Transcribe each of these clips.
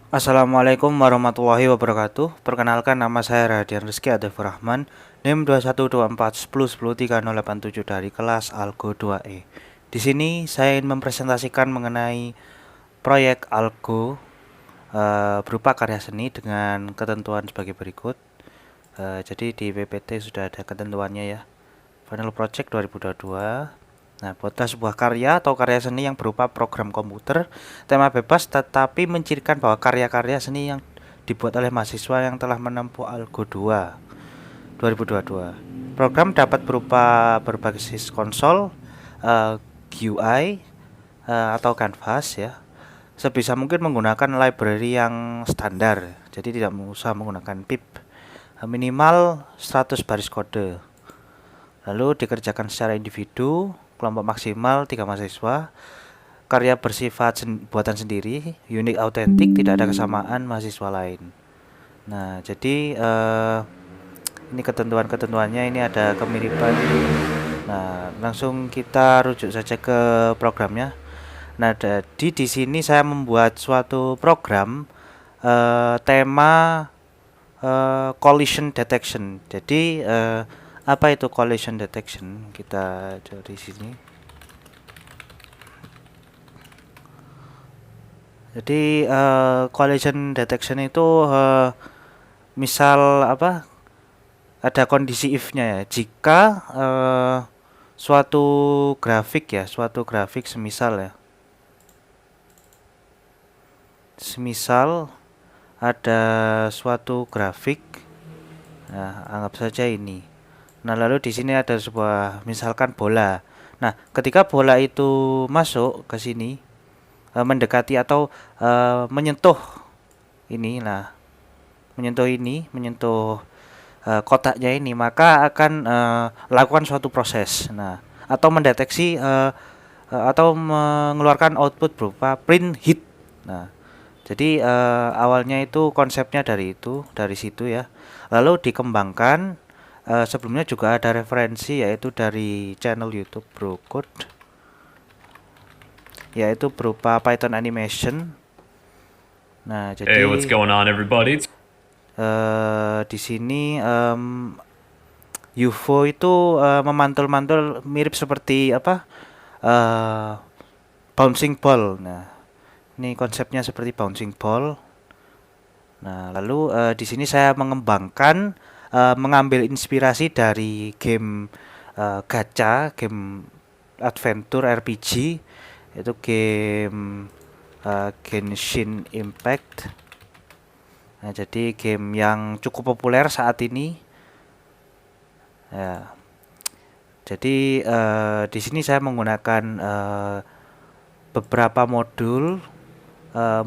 Assalamualaikum warahmatullahi wabarakatuh. Perkenalkan, nama saya Radian Rizky Adefur Rahman, NIM 212410103087 dari kelas Algo 2E. Di sini saya ingin mempresentasikan mengenai proyek Algo berupa karya seni dengan ketentuan sebagai berikut. Jadi di PPT sudah ada ketentuannya ya. Final Project 2022. Nah, buatlah sebuah karya atau karya seni yang berupa program komputer, tema bebas, tetapi mencirikan bahwa karya-karya seni yang dibuat oleh mahasiswa yang telah menempuh Algo 2 2022. Program dapat berupa berbasis konsol, GUI, atau Canvas ya. Sebisa mungkin menggunakan library yang standar, jadi tidak usah menggunakan pip. Minimal 100 baris kode. Lalu dikerjakan secara individu, kelompok maksimal 3 mahasiswa. Karya bersifat buatan sendiri, unik, autentik, tidak ada kesamaan mahasiswa lain. Nah, jadi ini ketentuan-ketentuannya, ini ada kemiripan. Nah, langsung kita rujuk saja ke programnya. Nah, jadi di sini saya membuat suatu program tema collision detection. Jadi apa itu collision detection? Kita dari sini. Jadi collision detection itu misal apa? Ada kondisi if-nya ya. Jika suatu suatu grafik semisal ya. Semisal ada suatu grafik. Nah, anggap saja ini. Nah, lalu di sini ada sebuah misalkan bola. Nah, ketika bola itu masuk ke sini, mendekati atau menyentuh ini, nah, menyentuh kotaknya ini, maka akan lakukan suatu proses. Nah, atau mendeteksi atau mengeluarkan output berupa print hit. Nah, jadi awalnya itu konsepnya dari situ ya. Lalu dikembangkan. Sebelumnya juga ada referensi yaitu dari channel YouTube Brocode, yaitu berupa Python animation. Nah, Hey, what's jadi going on, everybody? di sini UFO itu memantul-mantul mirip seperti apa? eh Bouncing ball. Nah, ini konsepnya seperti bouncing ball. Nah, lalu di sini saya mengembangkan mengambil inspirasi dari game gacha, game adventure RPG, itu game Genshin Impact. Nah, jadi game yang cukup populer saat ini. Ya, jadi di sini saya menggunakan beberapa modul.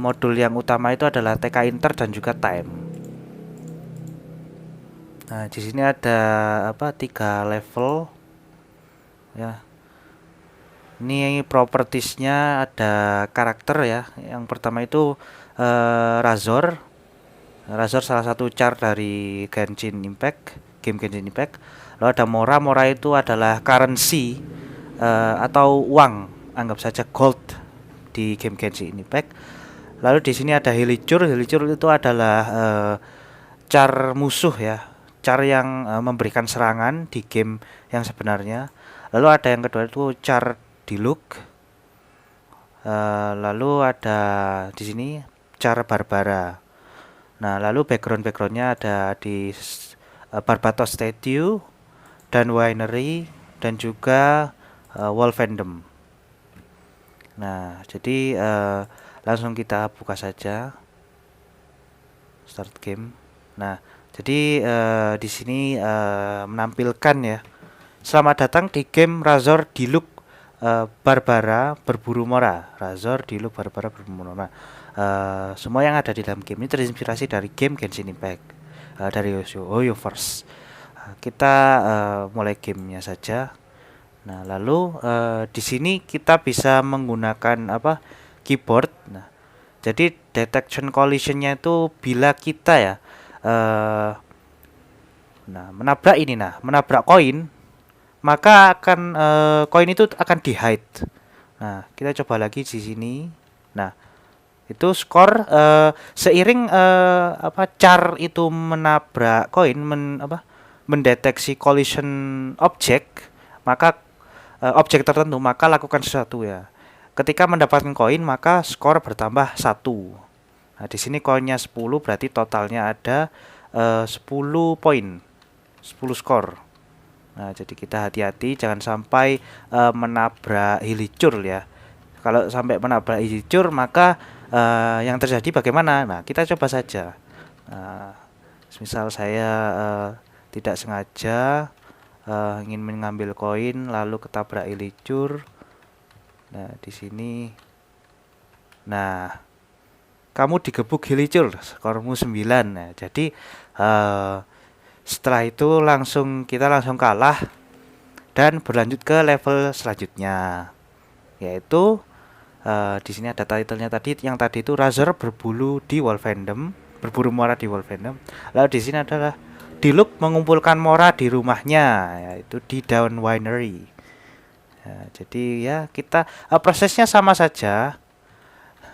Modul yang utama itu adalah TK Inter dan juga Time. Nah, di sini ada apa? 3 level ya. Ini propertiesnya ada karakter ya. Yang pertama itu Razor. Razor salah satu char dari Genshin Impact, game Genshin Impact. Lalu ada Mora. Mora itu adalah currency atau uang, anggap saja gold di game Genshin Impact. Lalu di sini ada Hilicur. Hilicur itu adalah char musuh ya, char yang memberikan serangan di game yang sebenarnya. Lalu ada yang kedua itu char Diluc. Lalu ada di sini char Barbara. Nah, lalu backgroundnya ada di Barbatos Statue dan Winery dan juga Wall Fandom. Nah, jadi langsung kita buka saja start game. Nah, jadi di sini menampilkan ya. Selamat datang di game Razor Diluc Barbara Berburu Mora. Razor Diluc Barbara Berburu Mora. Semua yang ada di dalam game ini terinspirasi dari game Genshin Impact dari Hoyoverse. Kita mulai gamenya saja. Nah, lalu di sini kita bisa menggunakan apa? Keyboard. Nah, jadi detection collisionnya itu bila kita ya menabrak koin, maka akan koin itu akan di hide. Nah, kita coba lagi di sini. Nah, Itu skor seiring char itu menabrak koin mendeteksi collision objek, maka objek tertentu, maka lakukan sesuatu ya. Ketika mendapatkan koin maka skor bertambah 1. Nah, di sini koinnya 10 berarti totalnya ada 10 poin, 10 skor. Nah, jadi kita hati-hati jangan sampai menabrak hilicur ya. Kalau sampai menabrak hilicur maka yang terjadi bagaimana? Nah, kita coba saja. Nah, misal saya tidak sengaja ingin mengambil koin lalu ketabrak hilicur. Nah, di sini. Nah, kamu digebuk hilicur, skormu 9. Nah, jadi setelah itu kita langsung kalah dan berlanjut ke level selanjutnya, yaitu di sini ada title-nya tadi, yang tadi itu Razor berbulu di Wolfendom, berburu Mora di Wolfendom. Lalu di sini adalah Diluc mengumpulkan Mora di rumahnya, yaitu di Dawn Winery. Nah, jadi ya kita prosesnya sama saja,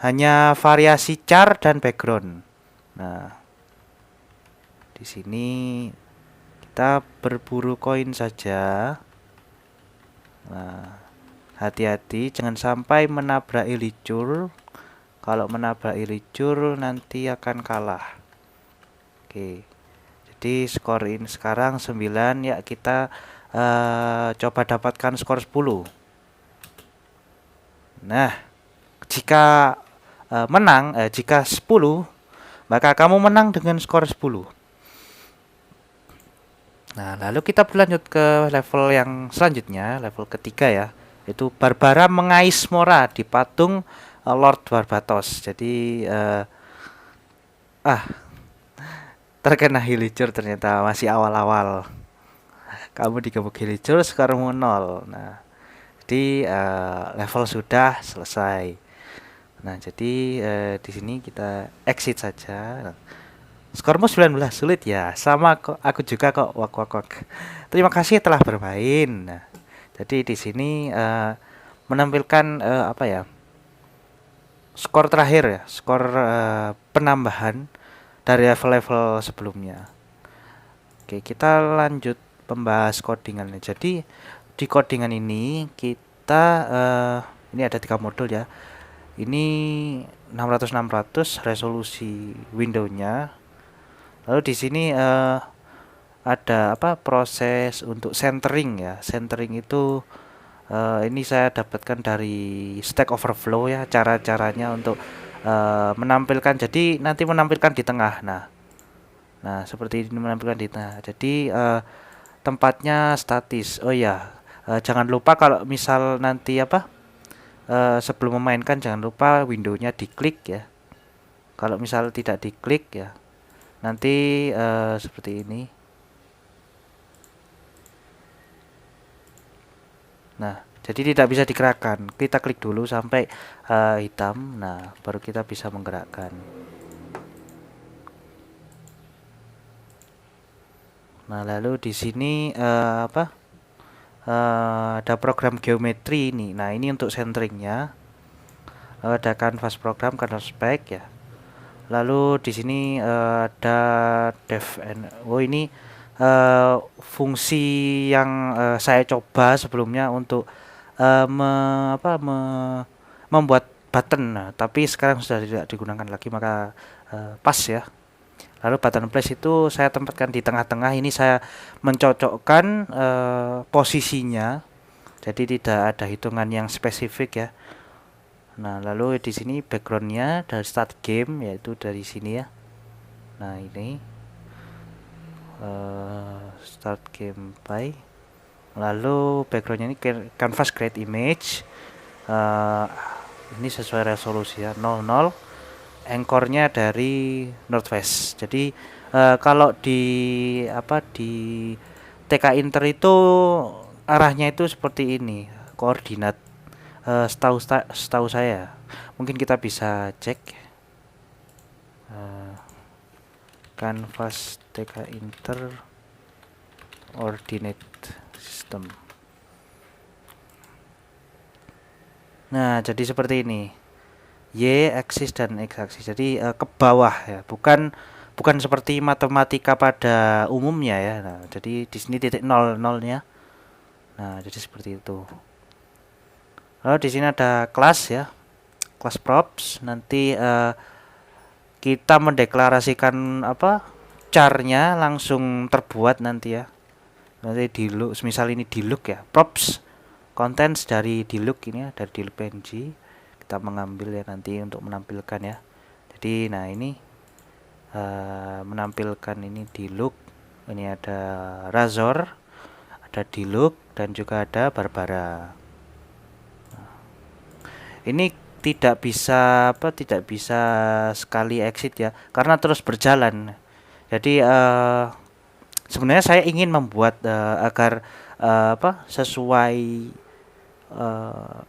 hanya variasi char dan background. Nah, di sini kita berburu koin saja. Nah, hati-hati jangan sampai menabrak hilicur. Kalau menabrak hilicur nanti akan kalah. Oke. Jadi skor ini sekarang 9 ya, kita coba dapatkan skor 10. Nah, jika jika 10, maka kamu menang dengan skor 10. Nah, lalu kita berlanjut ke level yang selanjutnya, level ketiga ya, yaitu Barbara mengais Mora di patung Lord Barbatos. Jadi terkena hilicur ternyata masih awal-awal. Kamu digebuk hilicur, skormu 0. Nah, jadi level sudah selesai. Nah, jadi di sini kita exit saja. Nah, skormu 19, sulit ya. Sama kok, aku juga kok. Wak. Terima kasih telah bermain. Nah, jadi di sini menampilkan skor terakhir ya, skor penambahan dari level-level sebelumnya. Oke, kita lanjut pembahas codingannya. Jadi di codingan ini kita ini ada 3 modul ya. Ini 600 resolusi windownya. Lalu di sini ada proses untuk centering ya. Centering itu ini saya dapatkan dari Stack Overflow ya, cara-caranya untuk menampilkan, jadi nanti menampilkan di tengah. Nah, seperti ini menampilkan di tengah. Jadi tempatnya statis. Oh ya, jangan lupa kalau misal nanti sebelum memainkan jangan lupa windownya diklik ya. Kalau misal tidak diklik ya, nanti seperti ini. Nah, jadi tidak bisa digerakkan. Kita klik dulu sampai hitam. Nah, baru kita bisa menggerakkan. Nah, lalu di sini ada program geometri ini. Nah, ini untuk centeringnya. Ada canvas program, canvas spec ya. Lalu di sini ada ini fungsi yang saya coba sebelumnya untuk membuat button. Nah, tapi sekarang sudah tidak digunakan lagi, maka pas ya. Lalu button place itu saya tempatkan di tengah-tengah. Ini saya mencocokkan posisinya, jadi tidak ada hitungan yang spesifik ya. Nah, lalu di sini backgroundnya dari start game, yaitu dari sini ya. Nah, ini start game by. Lalu backgroundnya ini canvas create image. Ini sesuai resolusi ya, 00. Anchornya dari northwest. Jadi kalau di TK Inter itu arahnya itu seperti ini koordinat. Setahu saya, mungkin kita bisa cek canvas TK Inter ordinate system. Nah, jadi seperti ini Y aksis dan X aksis. Jadi ke bawah ya, bukan seperti matematika pada umumnya ya. Nah, jadi di sini titik nol nolnya. Nah, jadi seperti itu. Lalu di sini ada kelas ya, kelas props. Nanti kita mendeklarasikan apa charnya langsung terbuat nanti ya. Nanti di look, misal ini di look ya, props contents dari di look ini ya, dari di look png kita mengambil ya nanti untuk menampilkan ya. Jadi nah ini menampilkan ini di look, ini ada Razor, ada di look dan juga ada Barbara. Ini tidak bisa sekali exit ya, karena terus berjalan. Jadi sebenarnya saya ingin membuat agar sesuai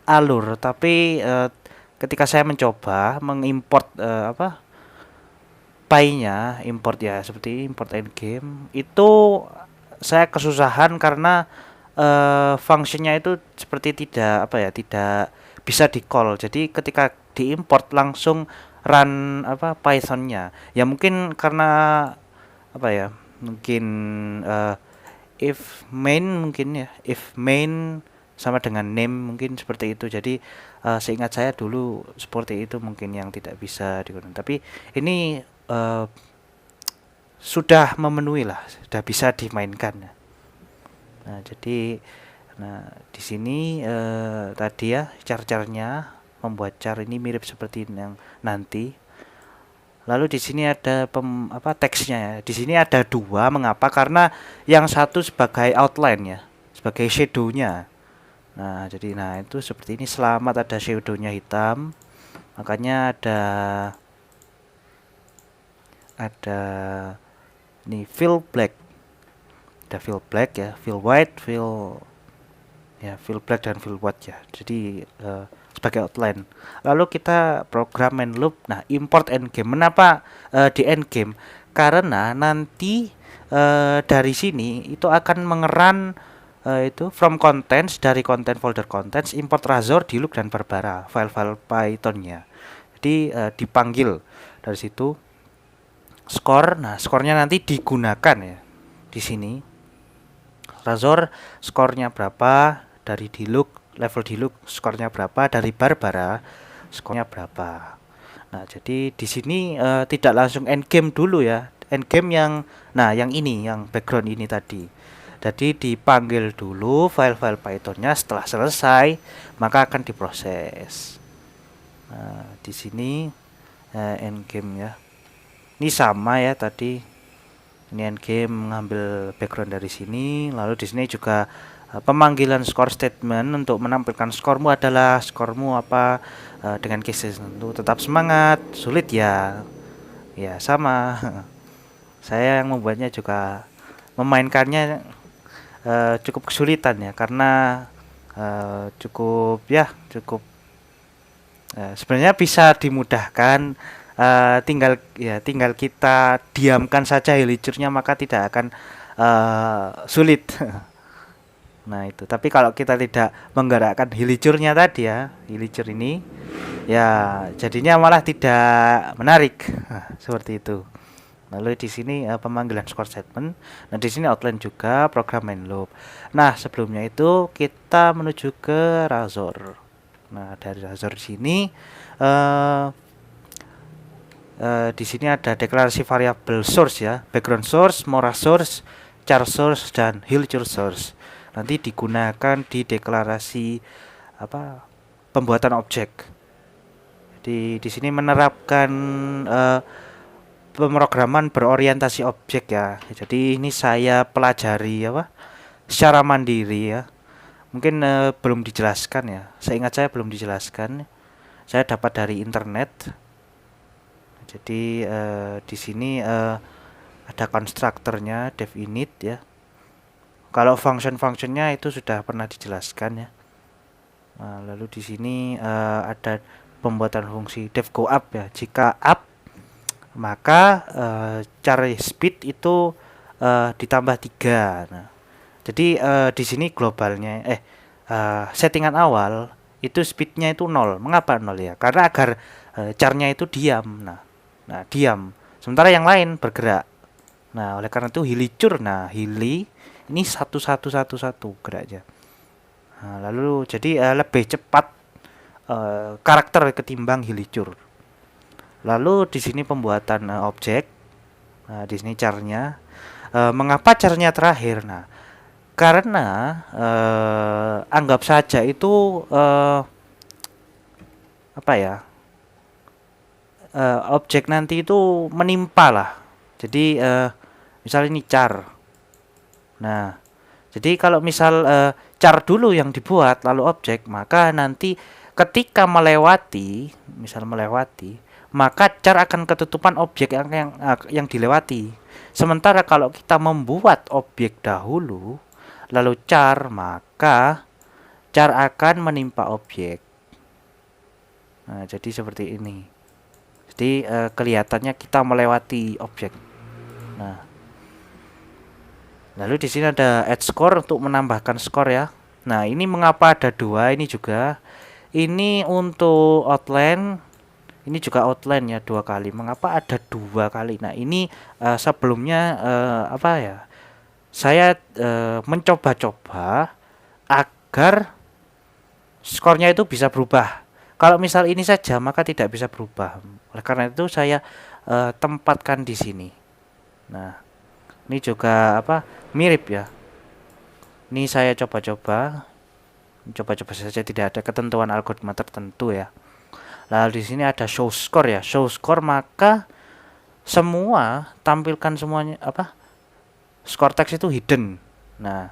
alur, tapi ketika saya mencoba mengimport import ya seperti import endgame itu saya kesusahan karena fungsinya itu seperti tidak bisa di call. Jadi ketika diimport langsung run Pythonnya. Ya mungkin karena mungkin if main mungkin ya, if main sama dengan name mungkin seperti itu. Jadi seingat saya dulu seperti itu mungkin yang tidak bisa digunakan. Tapi ini sudah memenuhi lah, sudah bisa dimainkan. Nah, jadi di sini tadi ya char-charnya, membuat char ini mirip seperti yang nanti. Lalu di sini ada teksnya ya. Di sini ada dua, mengapa? Karena yang satu sebagai outline ya, sebagai shadow-nya. Nah, jadi itu seperti ini, selamat ada shadow-nya hitam. Makanya ada ini fill black. Ada fill black ya, fill white, fill black dan fill white ya. Jadi sebagai outline. Lalu kita program main loop. Nah, import endgame. Kenapa di endgame? Karena nanti dari sini itu akan mengeran itu from contents, dari content folder contents, import Razor, Diluc dan Barbara, file-file Pythonnya. Jadi dipanggil dari situ score. Nah, skornya nanti digunakan ya di sini. Razor skornya berapa, dari Diluc level Diluc skornya berapa, dari Barbara skornya berapa. Nah, jadi di sini tidak langsung endgame dulu ya. Endgame yang ini, yang background ini tadi. Jadi dipanggil dulu file-file Pythonnya, setelah selesai maka akan diproses. Nah, di sini endgame ya. Ini sama ya tadi. Ini endgame mengambil background dari sini. Lalu di sini juga pemanggilan score statement untuk menampilkan skormu adalah skormu apa dengan case tentu. Tetap semangat, sulit ya. Ya sama. Saya yang membuatnya juga memainkannya cukup kesulitan ya, karena cukup sebenarnya bisa dimudahkan. Tinggal kita diamkan saja hilichurnya, maka tidak akan sulit. Nah itu, tapi kalau kita tidak menggerakkan hilichurnya tadi ya, hilichur ini ya jadinya malah tidak menarik. Seperti itu. Lalu di sini pemanggilan score statement. Nah di sini outline juga program main loop. Nah sebelumnya itu kita menuju ke Razor. Nah dari Razor sini di sini ada deklarasi variabel source ya, background source, Mora source, char source dan hilichur source. Nanti digunakan di deklarasi pembuatan objek. Jadi di sini menerapkan pemrograman berorientasi objek ya. Jadi ini saya pelajari secara mandiri ya. Mungkin belum dijelaskan ya. Seingat saya belum dijelaskan. Saya dapat dari internet. Jadi di sini ada konstruktornya definite ya. Kalau function-functionnya itu sudah pernah dijelaskan ya. Nah, lalu di sini ada pembuatan fungsi def go up ya. Jika up maka char speed itu ditambah 3. Nah, jadi di sini globalnya settingan awal itu speednya itu 0. Mengapa 0 ya? Karena agar charnya itu diam. Nah, diam. Sementara yang lain bergerak. Nah, oleh karena itu hilicur. Nah, hili ini satu satu satu satu geraknya. Nah, lalu jadi lebih cepat karakter ketimbang hilicur. Lalu di sini pembuatan objek. Nah, di sini charnya. Mengapa charnya terakhir? Nah, karena anggap saja itu apa ya? Objek nanti itu menimpa lah. Jadi misal ini char. Nah, jadi kalau misal char dulu yang dibuat lalu objek, maka nanti ketika melewati, misal melewati, maka char akan ketutupan objek yang dilewati. Sementara kalau kita membuat objek dahulu lalu char, maka char akan menimpa objek. Nah, jadi seperti ini. Jadi kelihatannya kita melewati objek. Nah, lalu di sini ada add score untuk menambahkan skor ya. Nah, ini mengapa ada dua? Ini juga. Ini untuk outline. Ini juga outline ya 2 kali. Mengapa ada 2 kali? Nah, ini sebelumnya apa ya? Saya mencoba-coba agar skornya itu bisa berubah. Kalau misal ini saja maka tidak bisa berubah. Oleh karena itu saya tempatkan di sini. Nah, ini juga apa? Mirip ya. Ini saya coba-coba saja, tidak ada ketentuan algoritma tertentu ya. Lalu di sini ada show score ya. Show score maka semua tampilkan semuanya apa? Score text itu hidden. Nah,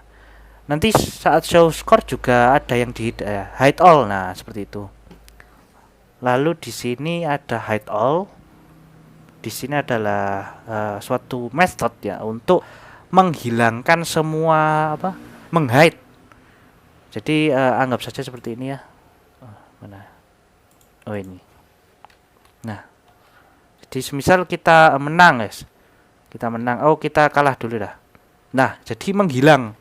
nanti saat show score juga ada yang di hide all. Nah, seperti itu. Lalu di sini ada hide all. Di sini adalah suatu method ya untuk menghilangkan semua apa? Menghide. Jadi anggap saja seperti ini ya. Mana? Oh, ini. Nah, jadi semisal kita menang, guys. Kita menang. Oh, kita kalah dulu dah. Nah, jadi menghilang.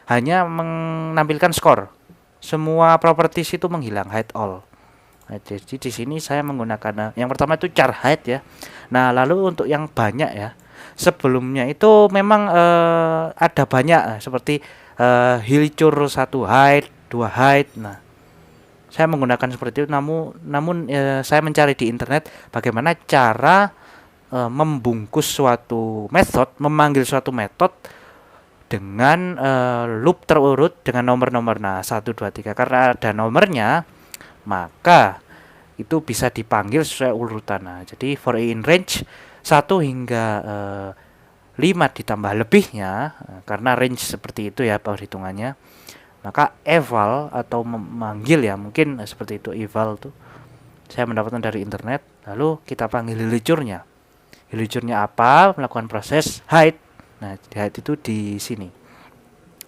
Hanya menampilkan skor. Semua properties itu menghilang, hide all. Nah, jadi di sini saya menggunakan yang pertama itu char hide ya. Nah, lalu untuk yang banyak ya. Sebelumnya itu memang ada banyak seperti hilicur 1 hide, 2 hide. Nah, saya menggunakan seperti itu namun saya mencari di internet bagaimana cara membungkus suatu method, memanggil suatu method dengan loop terurut dengan nomor-nomor. Nah, 1 2 3 karena ada nomornya maka itu bisa dipanggil sesuai urutan. Nah, jadi for in range 1 hingga 5 ditambah lebihnya karena range seperti itu ya perhitungannya. Maka eval atau memanggil ya mungkin seperti itu eval tuh saya mendapatkan dari internet. Lalu kita panggil hilicurnya. Hilicurnya apa? Melakukan proses hide. Nah, hide itu di sini.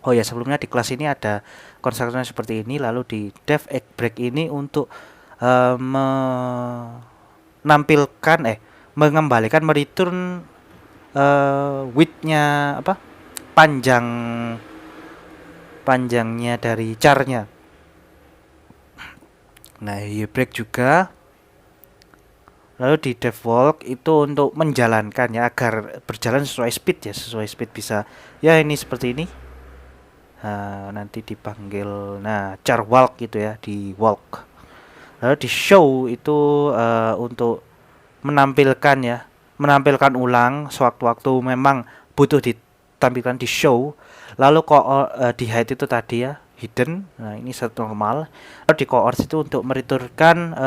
Oh ya, sebelumnya di kelas ini ada konstruksinya seperti ini. Lalu di def break ini untuk menampilkan mengembalikan mereturn width-nya apa? Panjangnya dari charnya. Nah, break juga. Lalu di dev walk itu untuk menjalankan ya agar berjalan sesuai speed ya, sesuai speed bisa ya ini seperti ini. Nah, nanti dipanggil char walk gitu ya, di walk. Lalu di show itu untuk menampilkan ulang sewaktu-waktu memang butuh ditampilkan di show. Lalu di hide itu tadi ya hidden. Nah, ini set normal. Lalu di coerce itu untuk mereturnkan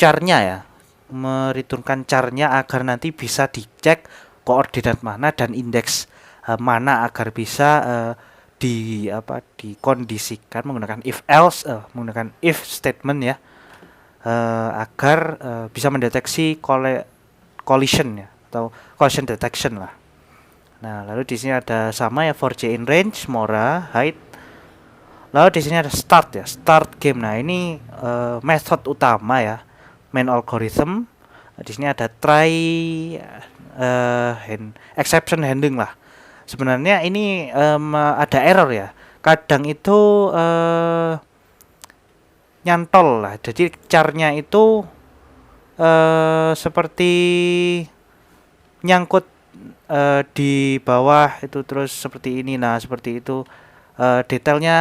charnya ya, mereturnkan charnya agar nanti bisa dicek koordinat mana dan indeks mana agar bisa dikondisikan menggunakan if else, menggunakan if statement ya, agar bisa mendeteksi collision ya atau collision detection lah. Nah, lalu di sini ada sama ya for j in range, mora, hide. Lalu di sini ada start ya, start game. Nah, ini method utama ya, main algorithm. Di sini ada try exception handling lah. Sebenarnya ini ada error ya. Kadang itu nyantol lah. Jadi charnya itu seperti nyangkut di bawah itu, terus seperti ini. Nah, seperti itu. Detailnya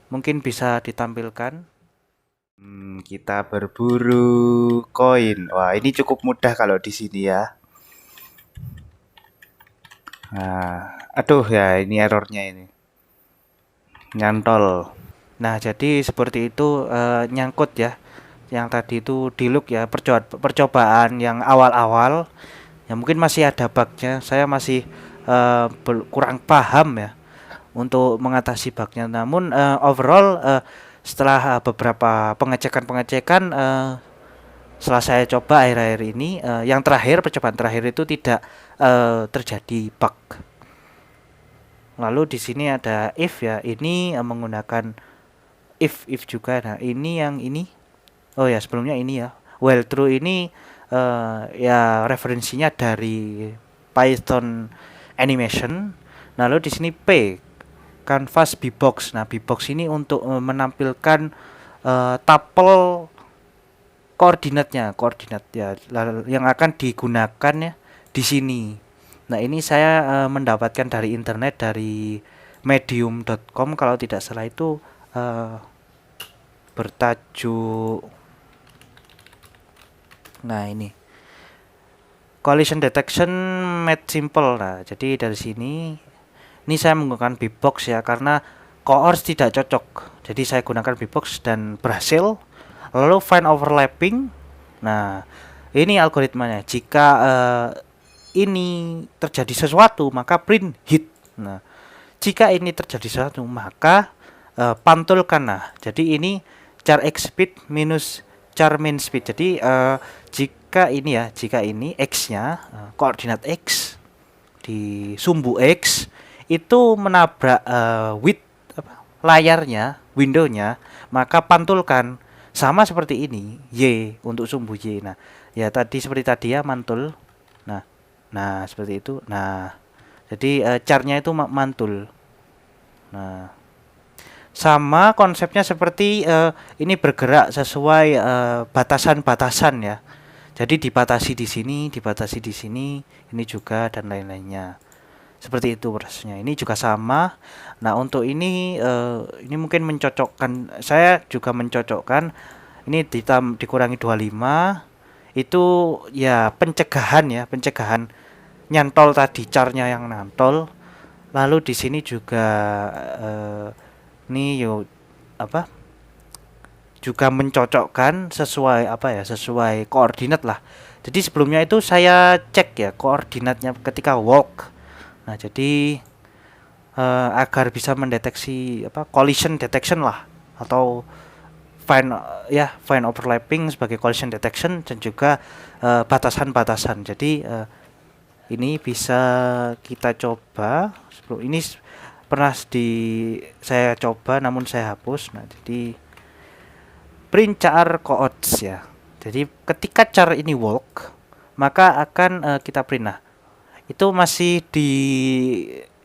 mungkin bisa ditampilkan. Kita berburu koin. Wah, ini cukup mudah kalau di sini ya. Nah, aduh ya, ini errornya ini. Nyantol. Nah, jadi seperti itu, nyangkut ya. Yang tadi itu di look ya, percobaan yang awal-awal. Ya mungkin masih ada bugnya. Saya masih kurang paham ya untuk mengatasi bugnya. Namun overall setelah beberapa pengecekan setelah saya coba akhir-akhir ini, yang terakhir percobaan terakhir itu tidak terjadi bug. Lalu di sini ada if ya, ini menggunakan if juga. Nah, ini yang ini. Oh ya, sebelumnya ini ya. While true ini ya referensinya dari Python animation. Lalu di sini P canvas bbox. Nah, bbox ini untuk menampilkan tuple koordinat ya yang akan digunakan ya di sini. Nah, ini saya mendapatkan dari internet, dari medium.com kalau tidak salah, itu bertajuk, nah ini collision detection made simple. Nah, jadi dari sini ini saya menggunakan bbox ya, karena coors tidak cocok. Jadi saya gunakan bbox dan berhasil. Lalu find overlapping. Nah, ini algoritmanya. Jika ini terjadi sesuatu, maka print hit. Nah, jika ini terjadi sesuatu, maka pantulkan. Nah, jadi ini char x speed minus char min speed. Jadi jika ini x-nya koordinat x di sumbu x itu menabrak width layarnya, windownya, maka pantulkan sama seperti ini y untuk sumbu y. Nah, ya tadi seperti tadi ya, mantul. Nah, seperti itu. Nah, jadi charnya itu mantul. Nah, sama konsepnya seperti ini bergerak sesuai batasan-batasan ya. Jadi dibatasi di sini, ini juga, dan lain-lainnya. Seperti itu prosesnya. Ini juga sama. Nah, untuk ini mungkin mencocokkan. Saya juga mencocokkan. Ini dikurangi 25. Itu ya pencegahan nyantol tadi, charnya yang nantol. Lalu di sini juga juga mencocokkan sesuai koordinat lah. Jadi sebelumnya itu saya cek ya koordinatnya ketika walk. Nah, jadi agar bisa mendeteksi collision detection lah, atau find overlapping sebagai collision detection, dan juga batasan-batasan. Jadi ini bisa kita coba. Ini pernah saya coba namun saya hapus. Nah, jadi print char coords ya. Jadi ketika char ini walk, maka akan kita print. Nah, itu masih di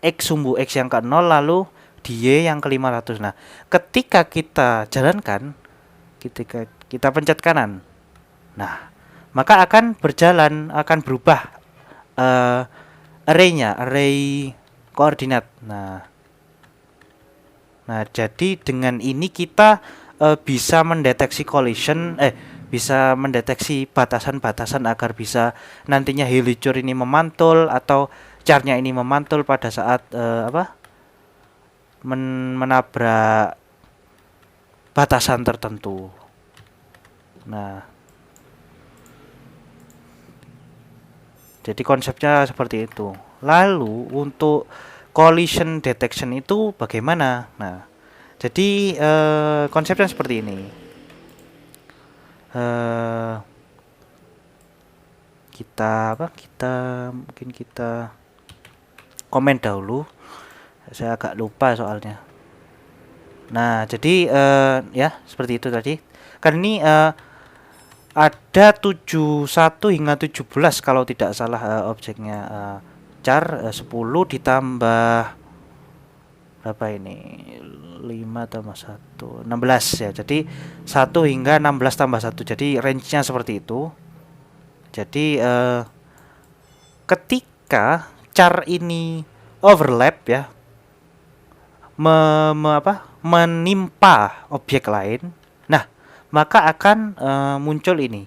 x, sumbu x yang ke-0, lalu di y yang ke-500. Nah, ketika kita jalankan, ketika kita pencet kanan, nah, maka akan berubah array koordinat. Nah, jadi dengan ini kita bisa mendeteksi bisa mendeteksi batasan-batasan agar bisa nantinya hilichurch ini memantul atau charnya ini memantul pada saat menabrak batasan tertentu. Nah, jadi konsepnya seperti itu. Lalu untuk collision detection itu bagaimana? Nah, jadi konsepnya seperti ini. Kita komen dahulu. Saya agak lupa soalnya. Nah, jadi ya seperti itu tadi. Kan ini ada 71 hingga 17 kalau tidak salah objeknya. Char 10 ditambah berapa ini, 5 tambah 1 16 ya. Jadi 1 hingga 16 tambah 1, jadi range-nya seperti itu. Jadi ketika char ini overlap ya, menimpa objek lain, nah maka akan muncul ini.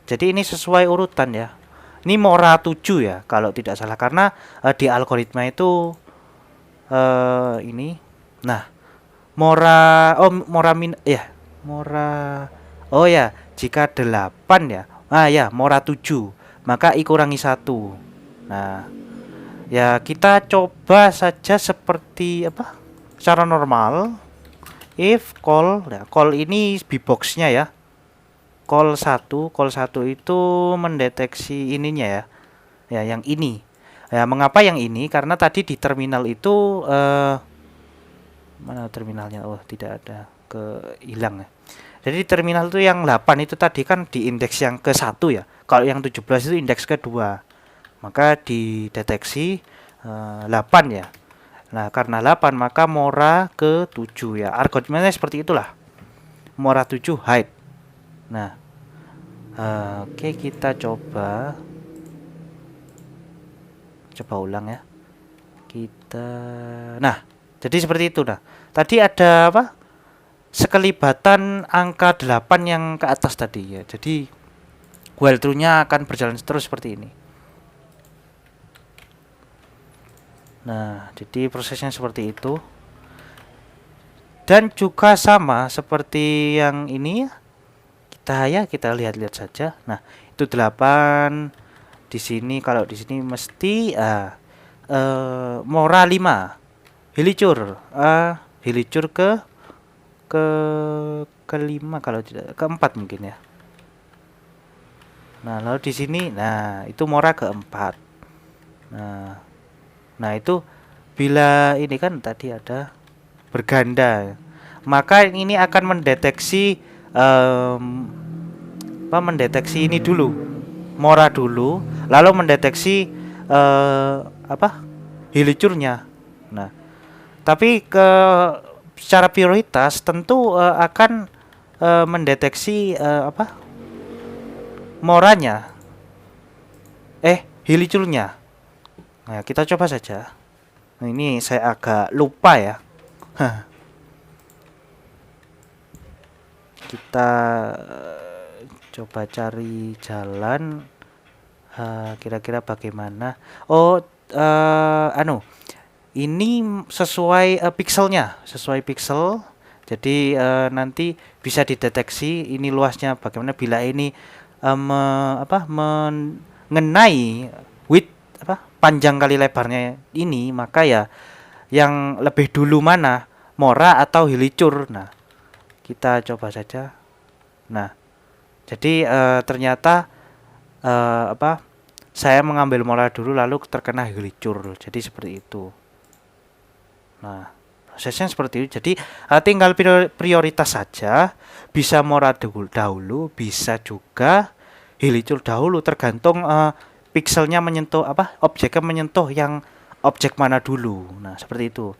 Jadi ini sesuai urutan ya. Ini Mora 7 ya kalau tidak salah, karena di algoritma itu ini. Nah, oh ya, jika 8 ya. Ya, Mora 7, maka I kurangi 1. Nah, ya kita coba saja seperti apa? Secara normal. If call, nah, call ini bbox-nya ya. Call 1 itu mendeteksi ininya ya. Ya, yang ini. Ya, mengapa yang ini? Karena tadi di terminal itu mana terminalnya? Oh, tidak ada, hilang ya. Jadi di terminal itu yang 8 itu tadi kan di indeks yang ke-1 ya. Kalau yang 17 itu indeks ke-2. Maka dideteksi 8 ya. Nah, karena 8 maka Mora ke-7 ya. Algoritmanya seperti itulah. Mora 7 hide. Nah, oke, kita coba ulang ya. Nah, jadi seperti itu. Nah, tadi ada apa? Sekelibatan angka 8 yang ke atas tadi ya. Jadi while true-nya akan berjalan terus seperti ini. Nah, jadi prosesnya seperti itu. Dan juga sama seperti yang ini ya. Kita lihat-lihat saja. Nah, itu 8 di sini. Kalau di sini mesti Mora 5. Hilicur ke-5, kalau tidak ke-4 mungkin ya. Nah, lalu di sini itu Mora ke-4. Nah, itu bila ini kan tadi ada berganda, maka ini akan mendeteksi mendeteksi ini dulu, Mora dulu, lalu mendeteksi hilicurnya. Nah, tapi secara prioritas tentu akan mendeteksi Moranya, hilicurnya. Nah, kita coba saja. Nah, ini saya agak lupa ya. Kita coba cari jalan. Kira-kira bagaimana? Ini sesuai pixelnya, sesuai pixel. Jadi nanti bisa dideteksi ini luasnya bagaimana bila ini mengenai width panjang kali lebarnya ini, maka ya yang lebih dulu mana, Mora atau hilicur. Nah, kita coba saja. Nah, jadi ternyata saya mengambil Mora dulu lalu terkena hilicur. Jadi seperti itu. Nah, prosesnya seperti itu. Jadi tinggal prioritas saja. Bisa Mora dahulu, bisa juga hilicur dahulu, tergantung pixelnya menyentuh objeknya menyentuh yang objek mana dulu. Nah, seperti itu.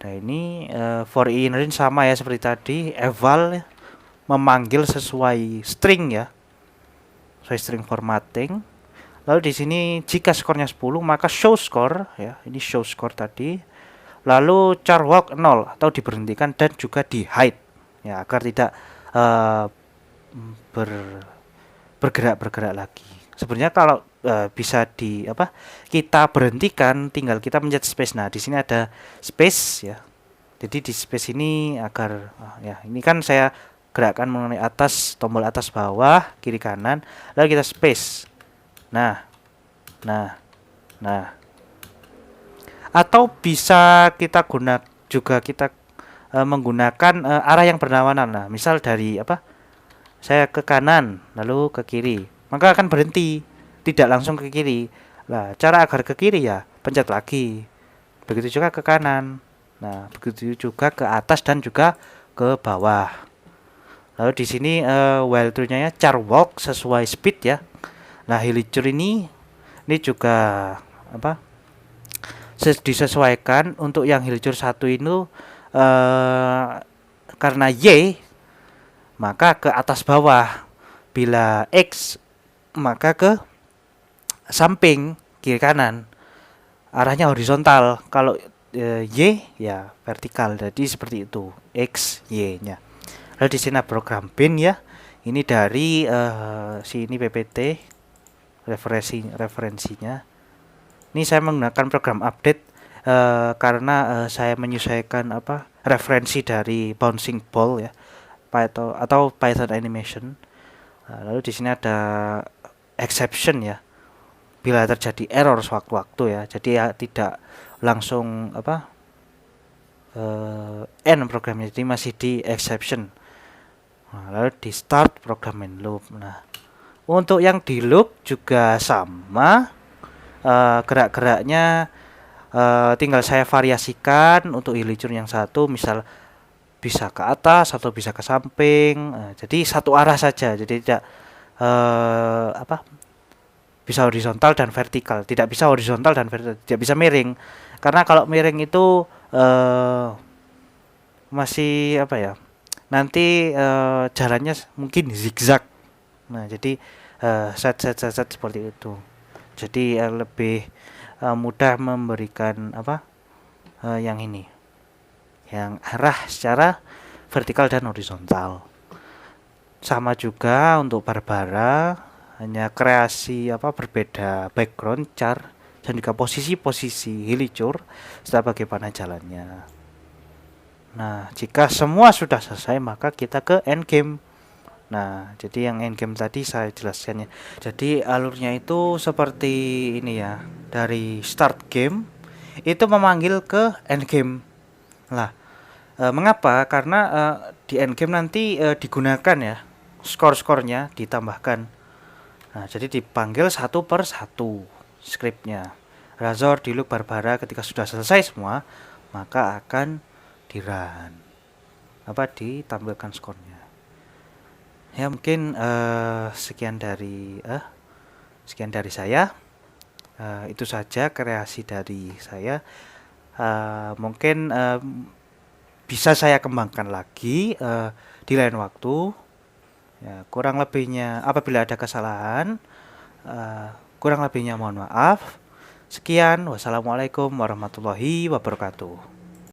Nah, ini for in range sama ya seperti tadi, eval memanggil sesuai string ya. Sesuai string formatting. Lalu di sini jika skornya 10 maka show score ya. Ini show score tadi. Lalu char walk 0 atau diberhentikan dan juga di hide ya, agar tidak bergerak lagi. Sebenarnya kalau bisa kita berhentikan, tinggal kita mencet space. Nah, di sini ada space ya. Jadi di space ini agar ya, ini kan saya gerakkan mengenai atas, tombol atas bawah, kiri kanan, lalu kita space. Nah. Atau bisa kita menggunakan arah yang berlawanan. Nah, misal dari saya ke kanan lalu ke kiri, maka akan berhenti, tidak langsung ke kiri. Nah, cara agar ke kiri ya pencet lagi. Begitu juga ke kanan. Nah, begitu juga ke atas dan juga ke bawah. Lalu di sini while true-nya ya char walk sesuai speed ya. Nah, hilicur ini juga disesuaikan untuk yang Hilcur 1 itu eh, karena Y maka ke atas bawah, bila X maka ke samping kiri kanan, arahnya horizontal. Kalau Y ya vertikal, jadi seperti itu X Y nya. Lalu di sini program bin ya, ini dari sini PPT referensinya. Ini saya menggunakan program update karena saya menyesuaikan referensi dari bouncing ball ya, Python atau Python animation. Lalu di sini ada exception ya, bila terjadi error sewaktu-waktu ya, jadi ya tidak langsung end programnya, jadi masih di exception. Lalu di start program main loop. Nah, untuk yang di loop juga sama, gerak-geraknya tinggal saya variasikan. Untuk Hilcur yang satu misal bisa ke atas atau bisa ke samping, jadi satu arah saja, jadi tidak bisa horizontal dan vertikal, tidak bisa horizontal dan vertikal, tidak bisa miring, karena kalau miring itu masih nanti jalannya mungkin zigzag. Nah, jadi set seperti itu, jadi lebih mudah memberikan yang ini, yang arah secara vertikal dan horizontal. Sama juga untuk Barbara, hanya kreasi berbeda background, char, dan juga posisi-posisi Hilcur serta bagaimana jalannya. Nah, jika semua sudah selesai maka kita ke endgame. Nah, jadi yang endgame tadi saya jelaskan ya. Jadi alurnya itu seperti ini ya. Dari start game itu memanggil ke endgame. Lah, mengapa? Karena di endgame nanti digunakan ya, skor-skornya ditambahkan. Nah, jadi dipanggil satu per satu scriptnya. Razor, Diluc, Barbara ketika sudah selesai semua maka akan di run, ditampilkan skornya. Ya mungkin sekian dari saya. Itu saja kreasi dari saya. Mungkin bisa saya kembangkan lagi di lain waktu. Ya, kurang lebihnya apabila ada kesalahan, kurang lebihnya mohon maaf. Sekian, wassalamualaikum warahmatullahi wabarakatuh.